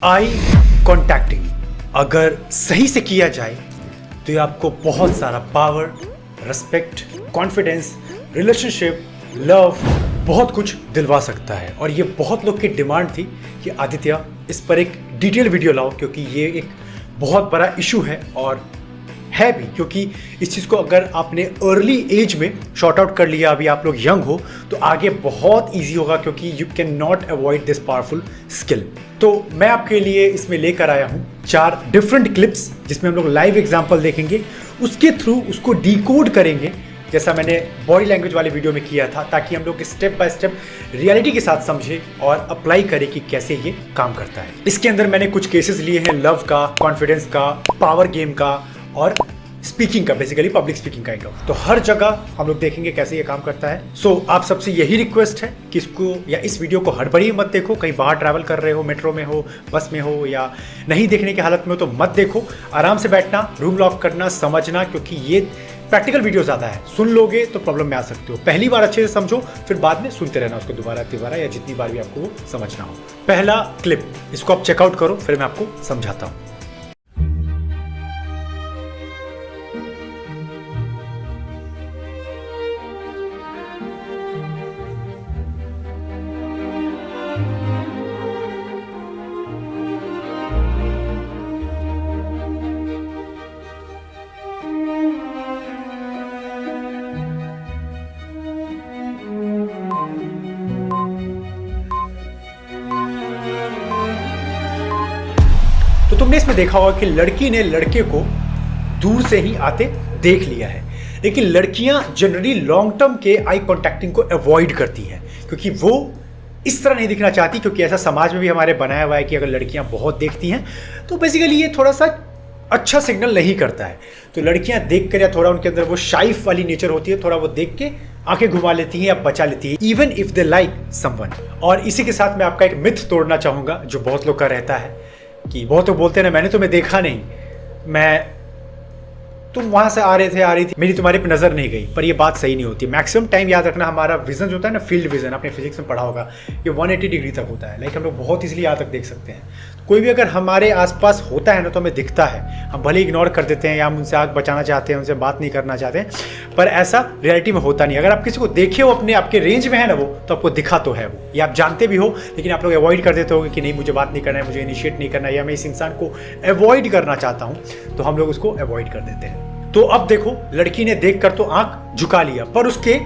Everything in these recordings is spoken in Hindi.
आई कॉन्टैक्टिंग अगर सही से किया जाए तो ये आपको बहुत सारा power, respect, confidence, relationship, love बहुत कुछ दिलवा सकता है। और ये बहुत लोग की डिमांड थी कि आदित्य इस पर एक डिटेल वीडियो लाओ, क्योंकि ये एक बहुत बड़ा इशू है और है भी, क्योंकि इस चीज़ को अगर आपने अर्ली एज में शॉर्ट आउट कर लिया, अभी आप लोग यंग हो, तो आगे बहुत इजी होगा, क्योंकि you can not avoid this powerful skill. तो मैं आपके लिए इसमें लेकर आया हूँ 4 डिफरेंट क्लिप्स, जिसमें हम लोग लाइव एग्जांपल देखेंगे, उसके थ्रू उसको डिकोड करेंगे, जैसा मैंने बॉडी लैंग्वेज वाले वीडियो में किया था, ताकि हम लोग स्टेप बाय स्टेप रियलिटी के साथ समझे और अप्लाई करें कि कैसे ये काम करता है। इसके अंदर मैंने कुछ केसेस लिए हैं लव का, कॉन्फिडेंस का, पावर गेम का और स्पीकिंग का, basically public speaking kind of. तो हर जगह हम लोग देखेंगे कैसे ये काम करता है। सो आप सबसे यही रिक्वेस्ट है कि इसको या इस वीडियो को हड़बड़ी मत देखो। कहीं बाहर ट्रैवल कर रहे हो, मेट्रो में हो, बस में हो, या नहीं देखने की हालत में हो तो मत देखो। आराम से बैठना, रूम लॉक करना, समझना, क्योंकि ये प्रैक्टिकल वीडियो ज़्यादा है। सुन लोगे तो प्रॉब्लम में आ सकते हो। पहली बार अच्छे से समझो, फिर बाद में सुनते रहना उसको दोबारा तिबारा, या जितनी बार भी आपको वो समझना हो। पहला क्लिप, इसको आप चेकआउट करो, फिर मैं आपको समझाता हूँ। तो तुमने इसमें देखा होगा कि लड़की ने लड़के को दूर से ही आते देख लिया है, लेकिन लड़कियां जनरली लॉन्ग टर्म के आई कॉन्टैक्टिंग को अवॉइड करती हैं, क्योंकि वो इस तरह नहीं दिखना चाहती, क्योंकि ऐसा समाज में भी हमारे बनाया हुआ है कि अगर लड़कियां बहुत देखती हैं तो बेसिकली ये थोड़ा सा अच्छा सिग्नल नहीं करता है। तो लड़कियां देख कर, या थोड़ा उनके अंदर वो शाइफ वाली नेचर होती है, थोड़ा वो देख के आंखें घुमा लेती हैं या बचा लेती है, even if they like someone. और इसी के साथ मैं आपका एक मिथ तोड़ना चाहूँगा जो बहुत लोग का रहता है, कि बहुत लोग बोलते हैं ना, मैंने तुम्हें देखा नहीं, तुम वहां से आ रही थी, मेरी तुम्हारे पे नजर नहीं गई। पर ये बात सही नहीं होती। मैक्सिमम टाइम याद रखना, हमारा विजन जो होता है ना, फील्ड विजन, आपने फिजिक्स में पढ़ा होगा, ये 180 डिग्री तक होता है। लाइक हम लोग बहुत इजीली यहाँ तक देख सकते हैं। कोई भी अगर हमारे आसपास होता है ना, तो हमें दिखता है। हम भले इग्नोर कर देते हैं, या हम उनसे आग बचाना चाहते हैं, उनसे बात नहीं करना चाहते हैं, पर ऐसा रियलिटी में होता नहीं। अगर आप किसी को देखे हो, अपने आपके रेंज में है ना वो, तो आपको दिखा तो है वो, या आप जानते भी हो, लेकिन आप लोग अवॉइड कर देते हो कि नहीं, मुझे बात नहीं करना है, मुझे इनिशिएट नहीं करना है, या मैं इस इंसान को अवॉइड करना चाहता हूँ, तो हम लोग उसको अवॉइड कर देते हैं। तो अब देखो, लड़की ने देखकर तो आंख झुका लिया, पर उसके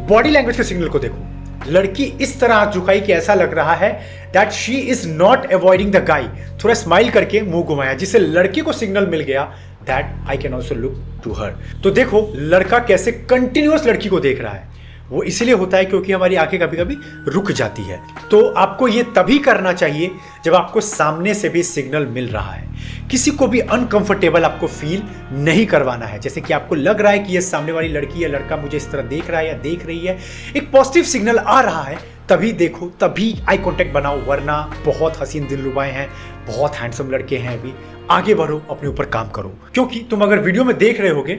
बॉडी लैंग्वेज के सिग्नल को देखो। लड़की इस तरह आंख झुकाई कि ऐसा लग रहा है that she is not avoiding the guy. थोड़ा स्माइल करके मुंह घुमाया, जिससे लड़के को सिग्नल मिल गया that I can also look to her. तो देखो लड़का कैसे कंटिन्यूअस लड़की को देख रहा है। वो इसलिए होता है क्योंकि हमारी आंखें कभी कभी रुक जाती है। तो आपको ये तभी करना चाहिए जब आपको सामने से भी सिग्नल मिल रहा है। किसी को भी अनकंफर्टेबल आपको फील नहीं करवाना है। जैसे कि आपको लग रहा है कि ये सामने वाली लड़की या लड़का मुझे इस तरह देख रहा है या देख रही है, एक पॉजिटिव सिग्नल आ रहा है, तभी देखो, तभी आई कॉन्टेक्ट बनाओ। वरना बहुत हसीन दिलरुबाएं हैं, बहुत हैंडसम लड़के हैं, अभी आगे बढ़ो, अपने ऊपर काम करो। क्योंकि तुम अगर वीडियो में देख रहे होगे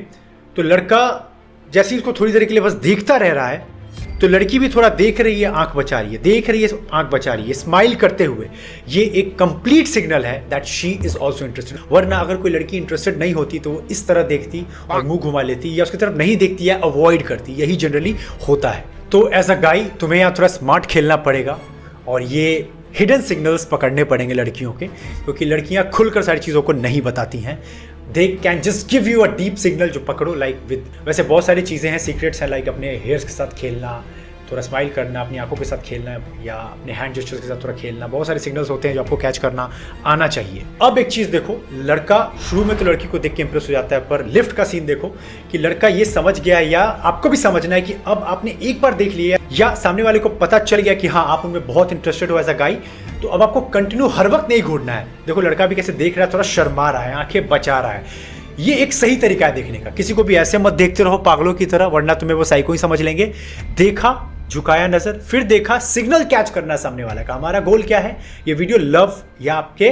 तो लड़का जैसे ही उसको थोड़ी देर के लिए बस देखता रह रहा है, तो लड़की भी थोड़ा देख रही है, आंख बचा रही है, देख रही है, आंख बचा रही है, स्माइल करते हुए। ये एक कंप्लीट सिग्नल है that she is also interested. वरना अगर कोई लड़की इंटरेस्टेड नहीं होती तो वो इस तरह देखती और मुंह घुमा लेती, या उसकी तरफ नहीं देखती या अवॉइड करती। यही जनरली होता है। तो एज अ गाय तुम्हें यहाँ थोड़ा स्मार्ट खेलना पड़ेगा, और ये हिडन सिग्नल्स पकड़ने पड़ेंगे लड़कियों के, क्योंकि लड़कियां खुलकर सारी चीज़ों को नहीं बताती हैं। They can just give you a deep signal जो पकड़ो। लाइक विद, वैसे बहुत सारी चीज़ें हैं, सीक्रेट्स हैं, लाइक अपने हेयर्स के साथ खेलना, थोड़ा स्माइल करना, अपनी आंखों के साथ खेलना, या अपने हैंड जेस्चर्स के साथ थोड़ा खेलना। बहुत सारे सिग्नल्स होते हैं जो आपको कैच करना आना चाहिए। अब एक चीज़ देखो, लड़का शुरू में तो लड़की को देख के इंप्रेस हो जाता है, पर लिफ्ट का सीन देखो कि लड़का ये समझ गया, या आपको भी समझना है कि अब आपने एक बार देख लिया, या सामने वाले को पता चल गया कि हाँ आप उनमें बहुत इंटरेस्टेड हो एज अ गाय, तो अब आपको कंटिन्यू हर वक्त नहीं घूरना है। देखो लड़का भी कैसे देख रहा है, थोड़ा शर्मा रहा है, आंखें बचा रहा है। ये एक सही तरीका है देखने का। किसी को भी ऐसे मत देखते रहो पागलों की तरह, वरना तुम्हें वो साइको ही समझ लेंगे। देखा, झुकाया नजर, फिर देखा, सिग्नल कैच करना सामने वाला का। हमारा गोल क्या है? ये वीडियो लव या आपके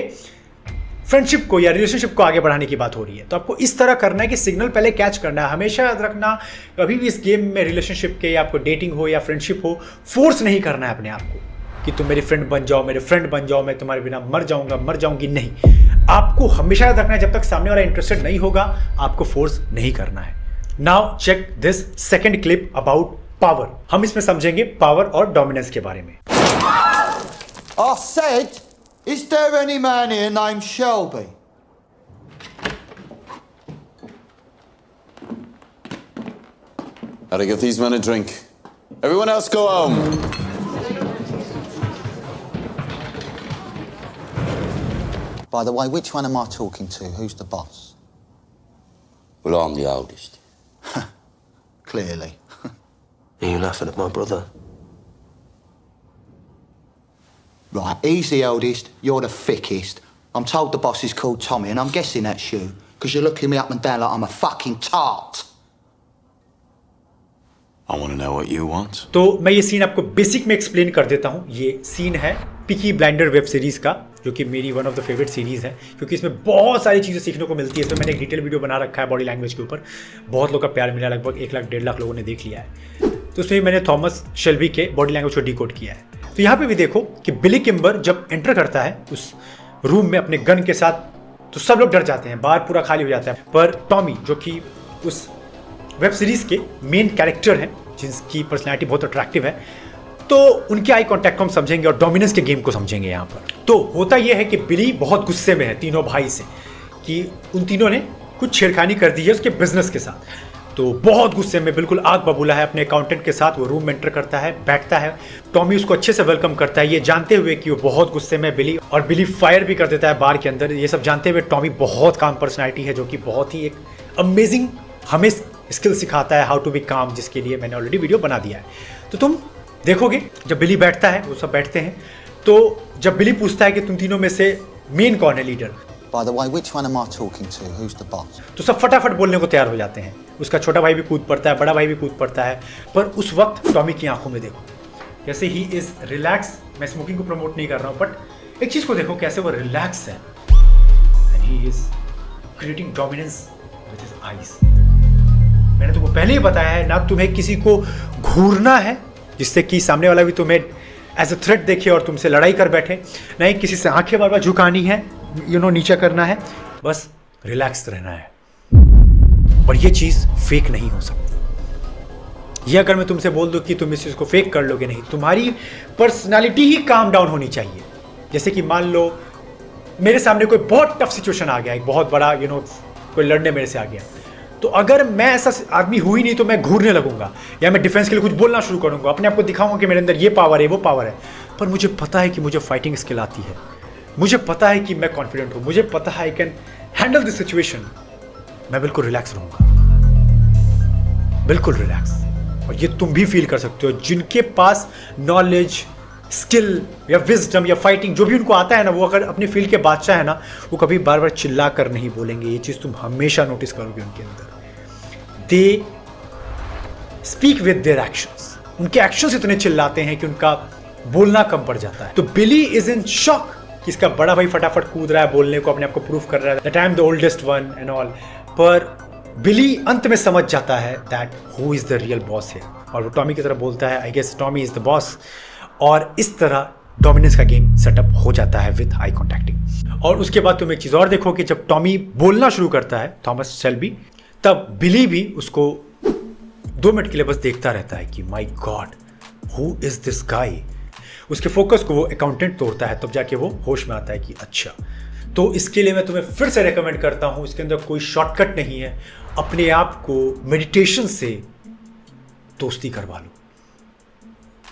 फ्रेंडशिप को या रिलेशनशिप को आगे बढ़ाने की बात हो रही है। तो आपको इस तरह करना है कि सिग्नल पहले कैच करना है। हमेशा याद रखना, कभी भी इस गेम में रिलेशनशिप के, या आपको डेटिंग हो या फ्रेंडशिप हो, फोर्स नहीं करना है अपने आप को। कि तुम मेरी फ्रेंड बन जाओ, मेरे फ्रेंड बन जाओ, मैं तुम्हारे बिना मर जाऊंगा, मर जाऊंगी, नहीं। आपको हमेशा याद रखना है, जब तक सामने वाला इंटरेस्टेड नहीं होगा आपको फोर्स नहीं करना है। Now check this second clip about power. हम इसमें समझेंगे पावर और डोमिनेंस के बारे में। I said, is there any man here named Shelby? Gotta give these men a drink. Everyone else go home. By the way, which one am I talking to? Who's the boss? Well, I'm the oldest. Clearly. Are you laughing at my brother? Right, he's the eldest, you're the thickest. I'm told the boss is called Tommy, and I'm guessing that's you, because you're looking me up and down like I'm a fucking tart. I want to know what you want. तो मैं ये सीन आपको बेसिक में एक्सप्लेन कर देता हूँ। ये सीन है पीकी ब्लाइंडर वेब सीरीज का, जो कि मेरी one of the favourite series है, क्योंकि इसमें बहुत सारी चीज़ें सीखने को मिलती है। इसमें मैंने एक डिटेल वीडियो बना रखा है बॉडी लैंग्वेज के ऊपर, बहुत लोग का प्यार मिला, लगभग 1 लाख 1.5 लाख लोगों ने देख लिया है। तो उसमें मैंने थॉमस शेल्बी के बॉडी लैंग्वेज को डिकोड किया है। तो यहाँ पे भी देखो कि बिली किम्बर जब एंटर करता है उस रूम में अपने गन के साथ, तो सब लोग डर जाते हैं, बाहर पूरा खाली हो जाता है। पर टॉमी, जो कि उस वेब सीरीज के मेन कैरेक्टर हैं, जिनकी पर्सनैलिटी बहुत अट्रैक्टिव है, तो उनके आई कॉन्टैक्ट को हम समझेंगे और डोमिनेंस के गेम को समझेंगे यहाँ पर। तो होता यह है कि बिली बहुत गुस्से में है तीनों भाई से, कि उन तीनों ने कुछ छेड़खानी कर दी है उसके बिजनेस के साथ। तो बहुत गुस्से में, बिल्कुल आग बबूला है, अपने अकाउंटेंट के साथ वो रूम में एंटर करता है, बैठता है। टॉमी उसको अच्छे से वेलकम करता है, ये जानते हुए कि वो बहुत गुस्से में बिली, और बिली फायर भी कर देता है बार के अंदर। ये सब जानते हुए टॉमी बहुत काम पर्सनैलिटी है, जो कि बहुत ही एक अमेजिंग हमें स्किल सिखाता है, हाउ टू बी काम, जिसके लिए मैंने ऑलरेडी वीडियो बना दिया है। तो तुम देखोगे जब बिली बैठता है, वो सब बैठते हैं, तो जब बिली पूछता है कि तुम तीनों में से मेन कौन है, leader, By the way, which one am I talking to? Who's the boss? तो सब फटाफट बोलने को तैयार हो जाते हैं। उसका छोटा भाई भी कूद पड़ता है, बड़ा भाई भी कूद पड़ता है। पर उस वक्त टॉमी की आंखों में देखो कैसे ही इज रिलैक्स। मैं स्मोकिंग को प्रमोट नहीं कर रहा हूँ, बट एक चीज को देखो कैसे वो रिलैक्स है, and he is creating dominance with his eyes. मैंने तुमको पहले ही बताया है ना, तुम्हें किसी को घूरना है जिससे कि सामने वाला भी तुम्हें एज अ थ्रेट देखे और तुमसे लड़ाई कर बैठे, नहीं किसी से आंखें बार बार झुकानी है, नीचा करना है, बस रिलैक्स रहना है। और ये चीज़ फेक नहीं हो सकती। ये अगर मैं तुमसे बोल दूं कि तुम इस चीज़ को फेक कर लोगे, नहीं, तुम्हारी पर्सनालिटी ही काम डाउन होनी चाहिए। जैसे कि मान लो मेरे सामने कोई बहुत टफ सिचुएशन आ गया, एक बहुत बड़ा कोई लड़ने मेरे से आ गया, तो अगर मैं ऐसा आदमी हुई नहीं तो मैं घूरने लगूंगा, या मैं डिफेंस के लिए कुछ बोलना शुरू करूंगा, अपने आप को दिखाऊंगा कि मेरे अंदर ये पावर है, वो पावर है। पर मुझे पता है कि मुझे फाइटिंग स्किल आती है, मुझे पता है कि मैं कॉन्फिडेंट हूं, मुझे पता है I can handle this situation. मैं बिल्कुल रिलैक्स रहूंगा, बिल्कुल रिलैक्स। और ये तुम भी फील कर सकते हो, जिनके पास नॉलेज, स्किल या विजडम या फाइटिंग जो भी उनको आता है ना, वो अगर अपने फील्ड के बादशाह है ना, वो कभी बार बार चिल्ला कर नहीं बोलेंगे। ये चीज़ तुम हमेशा नोटिस करोगे उनके अंदर। They speak with their actions. उनके एक्शंस इतने चिल्लाते हैं कि उनका बोलना कम पड़ जाता है। तो बिली इज इन शॉक कि इसका बड़ा भाई फटाफट कूद रहा है बोलने को, अपने आप को प्रूव कर रहा है that I am the oldest one and all. पर बिली अंत में समझ जाता है that who is the real boss है, और वो टॉमी की तरह बोलता है, I guess Tommy is the boss. और इस तरह डोमिनेंस का गेम सेटअप हो जाता है विद आई कॉन्टैक्टिंग। और उसके बाद तुम एक चीज़ और देखो कि जब टॉमी बोलना शुरू करता है, थॉमस शेल्बी, तब बिली भी उसको 2 मिनट के लिए बस देखता रहता है कि my God who is this guy. उसके फोकस को वो अकाउंटेंट तोड़ता है, तब जाके वो होश में आता है कि अच्छा। तो इसके लिए मैं तुम्हें फिर से रेकमेंड करता हूँ, इसके अंदर कोई शॉर्टकट नहीं है। अपने आप को मेडिटेशन से दोस्ती करवा लो।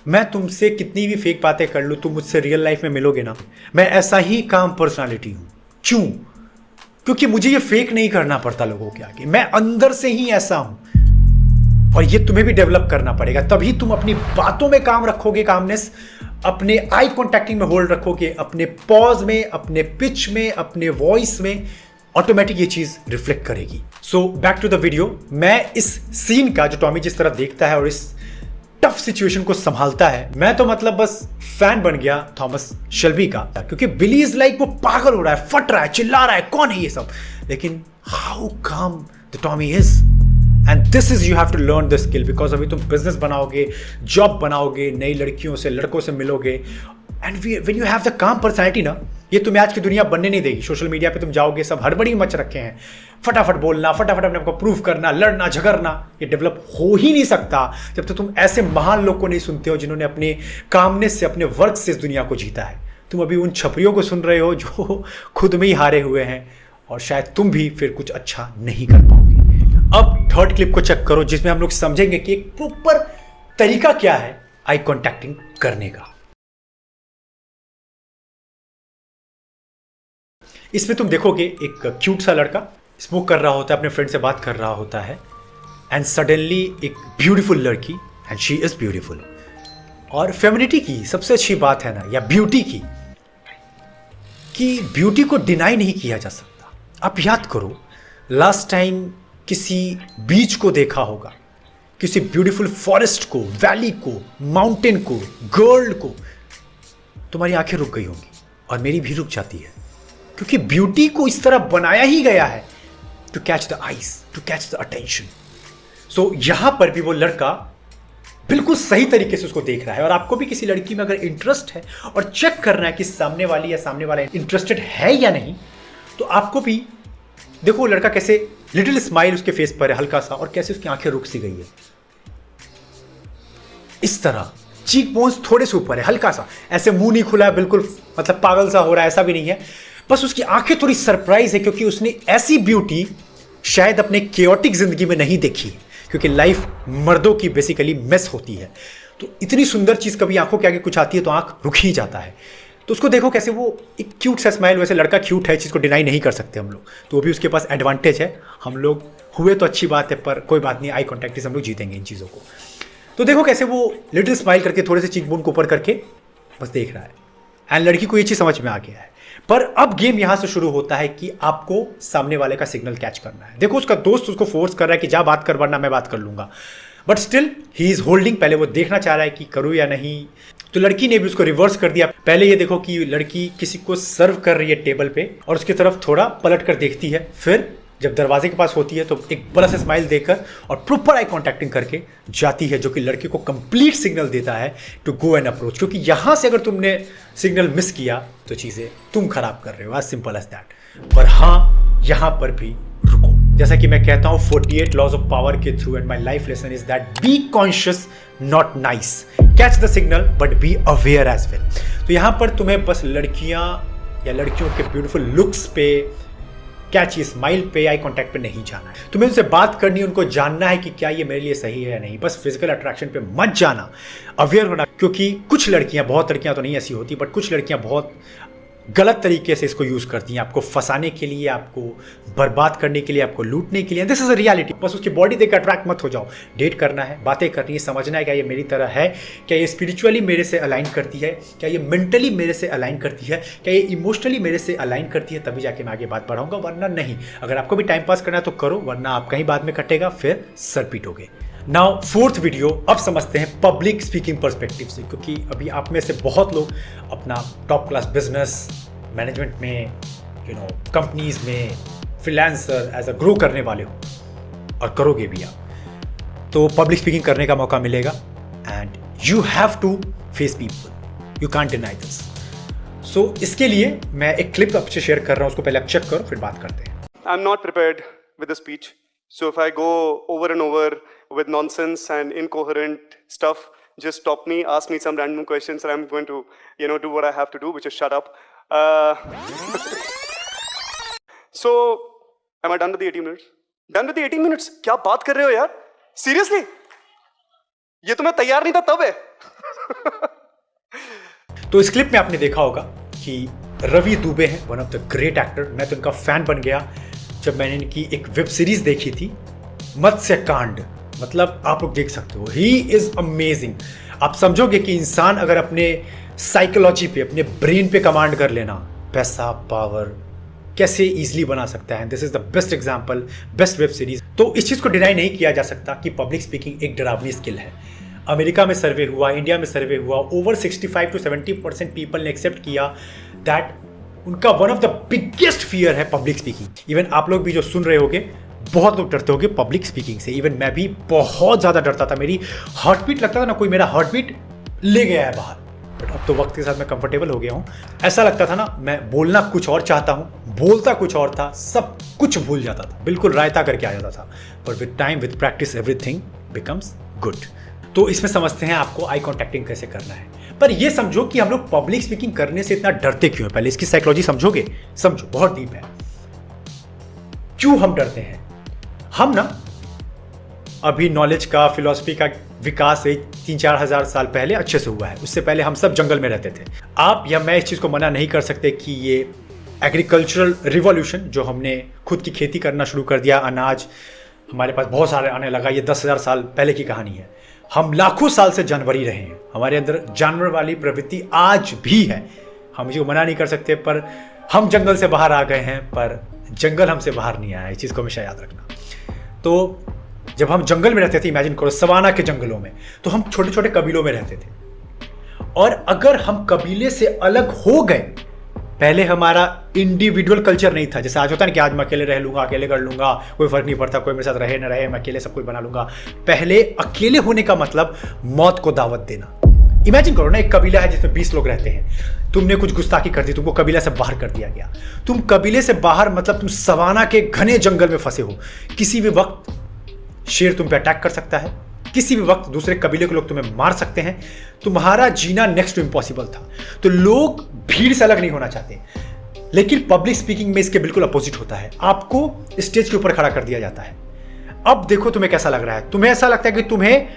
मैं तुमसे कितनी भी फेक बातें कर लूँ, तुम मुझसे रियल लाइफ में मिलोगे ना, मैं ऐसा ही काम पर्सनालिटी हूँ। क्यों? क्योंकि मुझे ये फेक नहीं करना पड़ता लोगों के आगे, मैं अंदर से ही ऐसा हूं। और ये तुम्हें भी डेवलप करना पड़ेगा, तभी तुम अपनी बातों में काम रखोगे, कामनेस, अपने आई कॉन्टैक्टिंग में होल्ड रखोगे, अपने पॉज में, अपने पिच में, अपने वॉइस में, ऑटोमेटिक ये चीज रिफ्लेक्ट करेगी। So back to the video. मैं इस सीन का, जो टॉमी जिस तरह देखता है और इस टफ सिचुएशन को संभालता है, मैं तो मतलब बस फैन बन गया थॉमस शेल्बी का, क्योंकि बिली इज लाइक वो पागल हो रहा है, फट रहा है, चिल्ला रहा है, कौन है ये सब, लेकिन how calm the Tommy is. And this is you have to learn the skill, because अभी तुम बिजनेस बनाओगे, जॉब बनाओगे, नई लड़कियों से, लड़कों से मिलोगे, and when you have the काम पर्सनैलिटी ना, ये तुम्हें आज की दुनिया बनने नहीं देगी। सोशल मीडिया पे तुम जाओगे, सब हड़बड़ी मच रखे हैं, फटाफट बोलना, फटाफट अपने आपको प्रूफ करना, लड़ना झगड़ना, ये डेवलप हो ही नहीं सकता जब तक तुम ऐसे महान लोग को नहीं सुनते हो जिन्होंने अपने कामनेस से, अपने वर्क से इस दुनिया को जीता है। तुम अभी उन छपरियों को सुन रहे हो जो खुद में ही हारे हुए हैं, और शायद तुम भी फिर कुछ अच्छा नहीं कर पाओगे। अब थर्ड क्लिप को चेक करो, जिसमें हम लोग समझेंगे कि एक प्रॉपर तरीका क्या है आई कॉन्टैक्टिंग करने का। इसमें तुम देखोगे एक क्यूट सा लड़का स्मोक कर रहा होता है, अपने फ्रेंड से बात कर रहा होता है, एंड सडनली एक ब्यूटीफुल लड़की, एंड शी इज ब्यूटीफुल। और फेमिनिटी की सबसे अच्छी बात है ना, या ब्यूटी की, कि ब्यूटी को डिनाई नहीं किया जा सकता। आप याद करो, लास्ट टाइम किसी बीच को देखा होगा, किसी ब्यूटीफुल फॉरेस्ट को, वैली को, माउंटेन को, गर्ल को, तुम्हारी आंखें रुक गई होंगी, और मेरी भी रुक जाती है, क्योंकि ब्यूटी को इस तरह बनाया ही गया है to catch the eyes, to catch the attention. So यहां पर भी वो लड़का बिल्कुल सही तरीके से उसको देख रहा है। और आपको भी किसी लड़की में अगर इंटरेस्ट है और चेक करना है कि सामने वाली या सामने वाला इंटरेस्टेड है या नहीं, तो आपको भी देखो वो लड़का कैसे लिटिल स्माइल उसके फेस पर है हल्का सा, और कैसे उसकी आंखें रुक सी गई है। इस तरह चीक बोन्स थोड़े से ऊपर है, हल्का सा, ऐसे मुंह नहीं खुला है बिल्कुल, मतलब पागल सा हो रहा है, ऐसा भी नहीं है, बस उसकी आंखें थोड़ी सरप्राइज है, क्योंकि उसने ऐसी ब्यूटी शायद अपने केओटिक जिंदगी में नहीं देखी, क्योंकि लाइफ मर्दों की बेसिकली मेस होती है। तो इतनी सुंदर चीज कभी आंखों के आगे कुछ आती है तो आंख रुक ही जाता है। तो उसको देखो कैसे वो एक क्यूट सा स्माइल, वैसे लड़का क्यूट है, चीज़ को डिनाई नहीं कर सकते हम लोग, तो वो भी उसके पास एडवांटेज है। हम लोग हुए तो अच्छी बात है, पर कोई बात नहीं, आई कॉन्टैक्ट से हम लोग जीतेंगे इन चीज़ों को। तो देखो कैसे वो लिटिल स्माइल करके थोड़े से चीक बोन को ऊपर करके बस देख रहा है, एंड लड़की को ये चीज़ समझ में आ गया है। पर अब गेम यहां से शुरू होता है कि आपको सामने वाले का सिग्नल कैच करना है। देखो उसका दोस्त उसको फोर्स कर रहा है कि जा बात कर, वरना मैं बात कर लूंगा, but still he is holding. पहले वो देखना चाह रहा है कि करूँ या नहीं, तो लड़की ने भी उसको रिवर्स कर दिया। पहले ये देखो कि लड़की किसी को सर्व कर रही है टेबल पे, और उसकी तरफ थोड़ा पलट कर देखती है, फिर जब दरवाजे के पास होती है तो एक बड़ा सा स्माइल देकर और प्रॉपर आई कॉन्टैक्टिंग करके जाती है, जो कि लड़के को कंप्लीट सिग्नल देता है टू गो एंड अप्रोच। क्योंकि यहां से अगर तुमने सिग्नल मिस किया तो चीजें तुम खराब कर रहे हो, एज सिंपल एज दैट। पर हाँ, यहां पर भी रुको, जैसा कि मैं कहता हूं 48 लॉज ऑफ पावर के थ्रू, and my life lesson is that be conscious not nice, catch the signal but be aware as well. तो यहां पर तुम्हें बस लड़कियां या लड़कियों के ब्यूटीफुल लुक्स पे, कैची स्माइल पे, आई कॉन्टैक्ट पे नहीं जाना है। तुम्हें उनसे बात करनी है, उनको जानना है कि क्या ये मेरे लिए सही है या नहीं। बस फिजिकल अट्रैक्शन पे मत जाना, अवेयर होना, क्योंकि कुछ लड़कियां, बहुत लड़कियां तो नहीं ऐसी होती, बट कुछ लड़कियां बहुत गलत तरीके से इसको यूज करती हैं, आपको फंसाने के लिए, आपको बर्बाद करने के लिए, आपको लूटने के लिए। This is a reality. बस उसकी बॉडी देख अट्रैक्ट मत हो जाओ। डेट करना है, बातें करनी है, समझना है क्या ये मेरी तरह है, क्या ये स्पिरिचुअली मेरे से अलाइन करती है, क्या ये मेंटली मेरे से अलाइन करती है, क्या ये इमोशनली मेरे से अलाइन करती है, तभी जाके मैं आगे बात बढ़ाऊंगा, वरना नहीं। अगर आपको भी टाइम पास करना है तो करो, वरना आप कहीं बाद में कटेगा, फिर सर पीटोगे। नाउ फोर्थ वीडियो, अब समझते हैं पब्लिक स्पीकिंग पर्सपेक्टिव से, क्योंकि अभी आप में से बहुत लोग अपना टॉप क्लास बिजनेस मैनेजमेंट में, कंपनीज में, फ्रीलांसर एज अ ग्रो करने वाले हो, और करोगे भी आप, तो पब्लिक स्पीकिंग करने का मौका मिलेगा, and you have to face people, you can't deny this. So इसके लिए मैं एक क्लिप आपसे शेयर कर रहा हूँ, उसको पहले आप चेक करो, फिर बात करते हैं। I'm not prepared with the speech. So if I go over and over with nonsense and incoherent stuff, just stop me, ask me some random questions, and I'm going to, do what I have to do, which is shut up. So, am I done with the 80 minutes? Done with the 80 minutes? क्या बात कर रहे हो यार? Seriously? ये तो मैं तैयार नहीं था तब है। तो इस क्लिप में आपने देखा होगा कि रवि दुबे हैं, one of the great actor. मैं तो इनका फैन बन गया जब मैंने इनकी एक वेब सीरीज देखी थी, मत्स्य कांड। मतलब आप लोग देख सकते हो, ही इज अमेजिंग। आप समझोगे कि इंसान अगर अपने साइकोलॉजी पे, अपने ब्रेन पे कमांड कर लेना, पैसा, पावर कैसे इजीली बना सकता है। This is the best example, best web series. तो इस चीज को डिनाई नहीं किया जा सकता कि पब्लिक स्पीकिंग एक डरावनी स्किल है। अमेरिका में सर्वे हुआ, इंडिया में सर्वे हुआ, ओवर 65 to 70% पीपल ने एक्सेप्ट किया दैट उनका one of the biggest fear है पब्लिक स्पीकिंग। इवन आप लोग भी जो सुन रहे होगे, बहुत लोग डरते होंगे पब्लिक स्पीकिंग से। इवन मैं भी बहुत ज़्यादा डरता था। मेरी हार्ट बीट लगता था ना, कोई मेरा हार्ट बीट ले गया है बाहर। बट अब तो वक्त के साथ मैं कंफर्टेबल हो गया हूँ। ऐसा लगता था ना मैं बोलना कुछ और चाहता हूँ, बोलता कुछ और था, सब कुछ भूल जाता था, बिल्कुल रायता करके आ जाता था। पर with time, with practice, everything becomes good. तो इसमें समझते हैं आपको आई कॉन्टैक्टिंग कैसे करना है। पर ये समझो कि हम लोग पब्लिक स्पीकिंग करने से इतना डरते क्यों हैं। पहले इसकी साइकोलॉजी समझोगे? समझो, बहुत डीप है। क्यों हम डरते हैं? हम ना अभी नॉलेज का, फिलॉसफी का विकास 3-4 हज़ार साल पहले अच्छे से हुआ है। उससे पहले हम सब जंगल में रहते थे। आप या मैं इस चीज़ को मना नहीं कर सकते कि ये एग्रीकल्चरल रिवॉल्यूशन, जो हमने खुद की खेती करना शुरू कर दिया, अनाज हमारे पास बहुत सारे आने लगा, ये 10,000 साल पहले की कहानी है। हम लाखों साल से जानवर ही रहे हैं, हमारे अंदर जानवर वाली प्रवृत्ति आज भी है। हम इसको मना नहीं कर सकते, पर हम जंगल से बाहर आ गए हैं, पर जंगल हमसे बाहर नहीं आया। इस चीज़ को हमेशा याद रखना। तो जब हम जंगल में रहते थे, इमेजिन करो सवाना के जंगलों में, तो हम छोटे छोटे कबीलों में रहते थे। और अगर हम कबीले से अलग हो गए, पहले हमारा इंडिविजुअल कल्चर नहीं था, जैसे आज होता है ना कि आज मैं अकेले रह लूंगा, अकेले कर लूंगा, कोई फर्क नहीं पड़ता, कोई मेरे साथ रहे ना रहे, मैं अकेले सब कुछ बना लूंगा। पहले अकेले होने का मतलब मौत को दावत देना। इमेजिन करो ना, एक कबीला है जिसमें 20 लोग रहते हैं, तुमने कुछ गुस्ताखी कर दी, तुमको कबीला से बाहर कर दिया गया। तुम कबीले से बाहर मतलब तुम सवाना के घने जंगल में फंसे हो। किसी भी वक्त शेर तुम पे अटैक कर सकता है, किसी भी वक्त दूसरे कबीले के लोग तुम्हें मार सकते हैं। तुम्हारा जीना नेक्स्ट टू इम्पॉसिबल था। तो लोग भीड़ से अलग नहीं होना चाहते, लेकिन पब्लिक स्पीकिंग में इसके बिल्कुल अपोजिट होता है। आपको स्टेज के ऊपर खड़ा कर दिया जाता है। अब देखो तुम्हें कैसा लग रहा है। तुम्हें ऐसा लगता है कि तुम्हें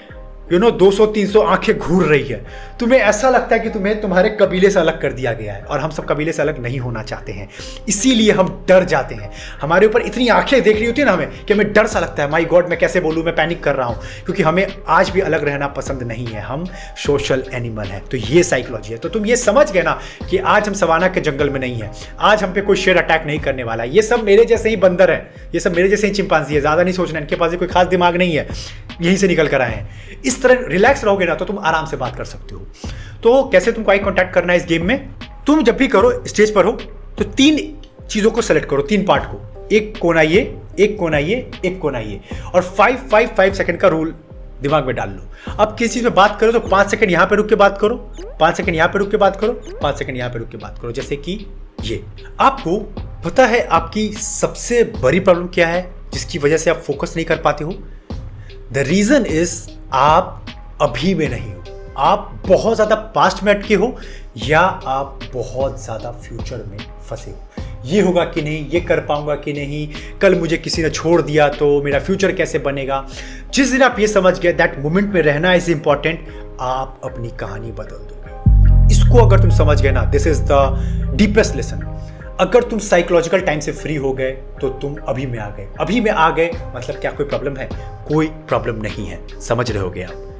200-300 आंखें घूर रही है। तुम्हें ऐसा लगता है कि तुम्हें तुम्हारे कबीले से अलग कर दिया गया है, और हम सब कबीले से अलग नहीं होना चाहते हैं। इसीलिए हम डर जाते हैं। हमारे ऊपर इतनी आंखें देख रही होती है ना हमें, कि हमें डर सा लगता है, माय गॉड मैं कैसे बोलूँ, मैं पैनिक कर रहा हूँ, क्योंकि हमें आज भी अलग रहना पसंद नहीं है। हम सोशल एनिमल हैं। तो ये साइकोलॉजी है। तो तुम ये समझ गए ना कि आज हम सवाना के जंगल में नहीं है, आज हम पे कोई शेर अटैक नहीं करने वाला है। ये सब मेरे जैसे ही बंदर है, ये सब मेरे जैसे ही चिंपांजी है। ज़्यादा नहीं सोचना, इनके पास कोई खास दिमाग नहीं है, यहीं से निकल कर आए हैं। इस तरह रिलैक्स रहोगे ना तो तुम आराम से बात कर सकते हो। तो कैसे तुमको आई कांटेक्ट करना है इस गेम में? तुम जब भी करो, स्टेज पर हो तो 3 चीजों को सेलेक्ट करो, 3 पार्ट को। एक कोना ये, एक कोना ये, एक कोना ये, और 5 सेकंड का रूल दिमाग में डाल लो। अब किसी चीज में बात करो तो 5 सेकंड यहां पे रुक के बात करो, 5 सेकंड यहां पे रुक के बात करो, 5 सेकंड यहां पे रुक के बात करो। जैसे कि ये। आपको पता है आपकी सबसे बड़ी प्रॉब्लम क्या है जिसकी वजह से आप फोकस नहीं कर पाते हो? द रीजन इज आप अभी में नहीं हो। आप बहुत ज्यादा पास्ट में अटके हो, या आप बहुत ज्यादा फ्यूचर में फंसे हो। ये होगा कि नहीं, ये कर पाऊंगा कि नहीं, कल मुझे किसी ने छोड़ दिया तो मेरा फ्यूचर कैसे बनेगा। जिस दिन आप ये समझ गए दैट मोमेंट में रहना इज इंपॉर्टेंट, आप अपनी कहानी बदल दोगे। इसको अगर तुम समझ गए ना, this is the deepest lesson. अगर तुम साइकोलॉजिकल टाइम से फ्री हो गए तो तुम अभी में आ गए। अभी में आ गए मतलब क्या कोई प्रॉब्लम है? कोई प्रॉब्लम नहीं है। समझ रहे होगे आप?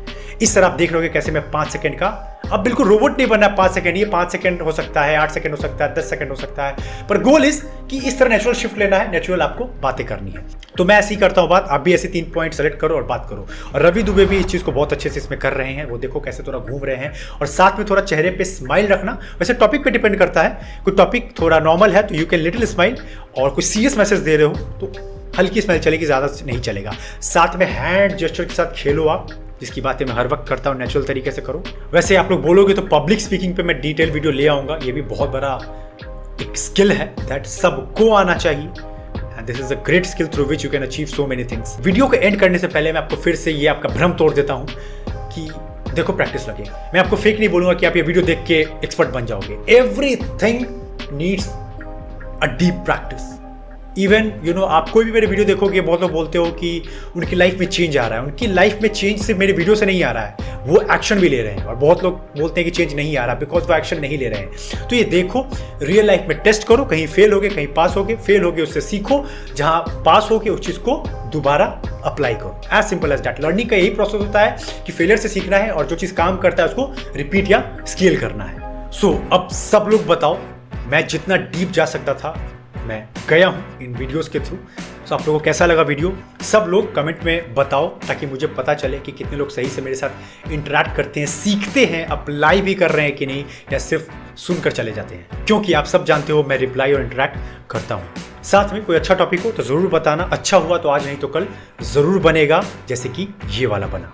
इस तरह आप देख लोगे कैसे मैं 5 सेकंड का, अब बिल्कुल रोबोट नहीं बनना। 5 सेकंड, ये 5 सेकंड हो सकता है, 8 सेकंड हो सकता है, 10 सेकंड हो सकता है, पर गोल इज कि इस तरह नेचुरल शिफ्ट लेना है, नेचुरल आपको बातें करनी है। तो मैं ऐसे ही करता हूँ बात, आप भी ऐसे 3 पॉइंट सेलेक्ट करो और बात करो। और रवि दुबे भी इस चीज को बहुत अच्छे से इसमें कर रहे हैं। वो देखो कैसे थोड़ा घूम रहे हैं, और साथ में थोड़ा चेहरे पे स्माइल रखना। वैसे टॉपिक पे डिपेंड करता है, कोई टॉपिक थोड़ा नॉर्मल है तो यू कैन लिटिल स्माइल, और कोई सीरियस मैसेज दे रहे हो तो हल्की स्माइल चलेगी, ज्यादा नहीं चलेगा। साथ में हैंड जेस्चर के साथ खेलो आप, जिसकी बातें मैं हर वक्त करता हूँ, नेचुरल तरीके से करो। वैसे आप लोग बोलोगे तो पब्लिक स्पीकिंग पे मैं डिटेल वीडियो ले आऊंगा। ये भी बहुत बड़ा एक स्किल है दैट सबको आना चाहिए, and this is a great skill through which you can achieve so many things. Video को एंड करने से पहले मैं आपको फिर से ये आपका भ्रम तोड़ देता हूँ कि देखो प्रैक्टिस लगेगा। मैं आपको फेक नहीं बोलूंगा कि आप ये वीडियो देख के एक्सपर्ट बन जाओगे। Everything needs a deep practice. Even आप कोई भी मेरे वीडियो देखोगे, बहुत लोग बोलते हो कि उनकी लाइफ में चेंज आ रहा है। उनकी लाइफ में चेंज सिर्फ मेरे वीडियो से नहीं आ रहा है, वो एक्शन भी ले रहे हैं। और बहुत लोग बोलते हैं कि चेंज नहीं आ रहा बिकॉज वो एक्शन नहीं ले रहे हैं। तो ये देखो, रियल लाइफ में टेस्ट करो, कहीं फेल होगे कहीं पास होगे, फेल होगे उससे सीखो, जहां पास होगे उस चीज को दोबारा अप्लाई करो। As simple as that. Learning का यही प्रोसेस होता है कि फेलियर से सीखना है, और जो चीज काम करता है उसको रिपीट या स्केल करना है। सो अब सब लोग बताओ, मैं जितना डीप जा सकता था मैं गया हूं इन वीडियोस के थ्रू। तो आप लोगों को कैसा लगा वीडियो, सब लोग कमेंट में बताओ, ताकि मुझे पता चले कि कितने लोग सही से मेरे साथ इंटरेक्ट करते हैं, सीखते हैं, अप्लाई भी कर रहे हैं कि नहीं, या सिर्फ सुनकर चले जाते हैं। क्योंकि आप सब जानते हो मैं रिप्लाई और इंटरेक्ट करता हूं। साथ में कोई अच्छा टॉपिक हो तो जरूर बताना। अच्छा हुआ तो आज, नहीं तो कल जरूर बनेगा, जैसे कि ये वाला बना।